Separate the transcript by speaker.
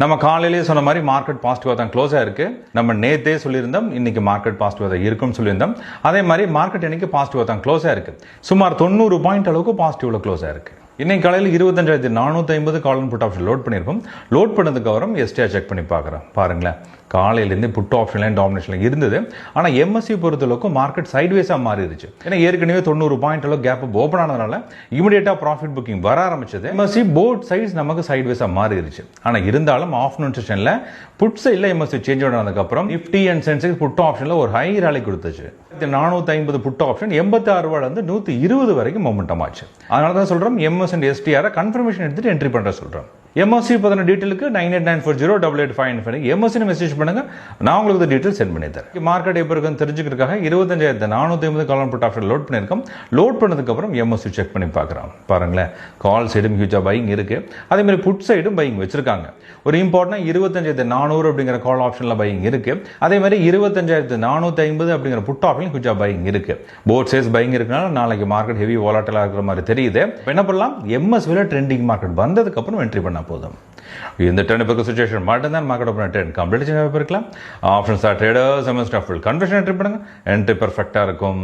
Speaker 1: நம்ம காலையிலேயே சொன்ன மாதிரி மார்க்கெட் பாசிட்டிவாக தான் க்ளோஸ் ஆயிருக்கு. நம்ம நேத்தே சொல்லியிருந்தோம் இன்னைக்கு மார்க்கெட் பாசிட்டிவாக தான் இருக்கும்னு சொல்லியிருந்தோம். அதே மாதிரி மார்க்கெட் இன்னைக்கு பாசிட்டிவாக தான் க்ளோஸ் ஆயிருக்கு. சுமார் 90 பாயிண்ட் அளவுக்கு பாசிட்டிவ்ல க்ளோஸ் ஆயிருக்கு. இன்னைக்கு காலையில் 25,450 call and put option load பண்ணியிருக்கோம். லோட் பண்ணதுக்கு அப்புறம் எஸ்டிஆர் செக் பண்ணி பார்க்குறோம். பாருங்களேன், காலையிலேருந்து புட் ஆப்ஷன்லையும் டாமினேஷன்ல இருந்தது. ஆனால் எம்எஸ்சி பொறுத்தளவுக்கு மார்க்கெட் சைட்வேஸாக மாறிடுச்சு. ஏன்னா ஏற்கனவே 90 பாயிண்ட் அளவு கேப் ஓப்பன் ஆனதுனால இமிடியேட்டாக ப்ராஃபிட் புக்கிங் வர ஆரம்பிச்சது. எம்எஸ்சி போர்ட் சைட்ஸ் நமக்கு சைட்வேஸாக மாறிடுச்சு. ஆனால் இருந்தாலும் ஆஃப்டர்நூன் செஷனில் புட் சைடில் எம்எஸ்சி சேஞ்ச் ஆனதுக்கப்புறம் நிஃப்டி அண்ட் சென்செக்ஸ் புட் ஆப்ஷனில் ஒரு ஹை ராலி கொடுத்துச்சு. 450 புட் ஆப்ஷன் 86 ரூபாயிலிருந்து 120 வரைக்கும் மொமெண்டம் ஆச்சு. அதனால தான் சொல்கிறோம் எம்எஸ் அண்ட் எஸ்டிஆர் கன்ஃபர்மேஷன் எடுத்துட்டு என்ட்ரி பண்ணுற சொல்கிறோம். எம்எஸ்சி பற்றின டீட்டெயிலுக்கு 98940885 எம்எஸ்சி மெசேஜ் பண்ணுங்க, நான் உங்களுக்கு டீட்டெயில் சென்ட் பண்ணி தரேன். மார்க்கெட் எப்போ இருக்குன்னு தெரிஞ்சுக்கிறதுக்காக 25,450 கால் புட் ஆப்ஷன் லோட் பண்ணியிருக்கோம். லோட் பண்ணதுக்கப்புறம் எம்எஸ்சி செக் பண்ணி பார்க்குறோம். பாருங்களேன், கால் சைடும் ஹியூஜா பையிங் இருக்கு. அதே மாதிரி புட் சைடும் பையிங் வச்சிருக்காங்க. ஒரு இம்பார்ட்டன்ட் 25,400 அப்படிங்கிற கால் ஆப்ஷனில் பையிங் இருக்கு. அதே மாதிரி 25,450 அப்படிங்கிற புட் ஆப்ஷன் ஹியூஜா பையிங் இருக்கு. போத் சைஸ் பையிங் இருக்கனால நாளைக்கு மார்க்கெட் ஹெவி வாலட்டிலாக இருக்கிற மாதிரி தெரியுது. என்ன பண்ணலாம், எம்எஸ்வில ட்ரெண்டிங் மார்க்கெட் வந்ததுக்கு அப்புறம் என்ட்ரி பண்ண போதும். இந்த ட்ரெண்ட் பக்கம் சிச்சுவேஷன் மட்டும்தான் மார்க்கெட் ஓப்பன் ட்ரெண்ட் கம்ப்ளீட் இருக்கலாம். Options traders MS conversion entry பண்ணுங்க, என்ட்ரி பெர்ஃபெக்டாக இருக்கும்.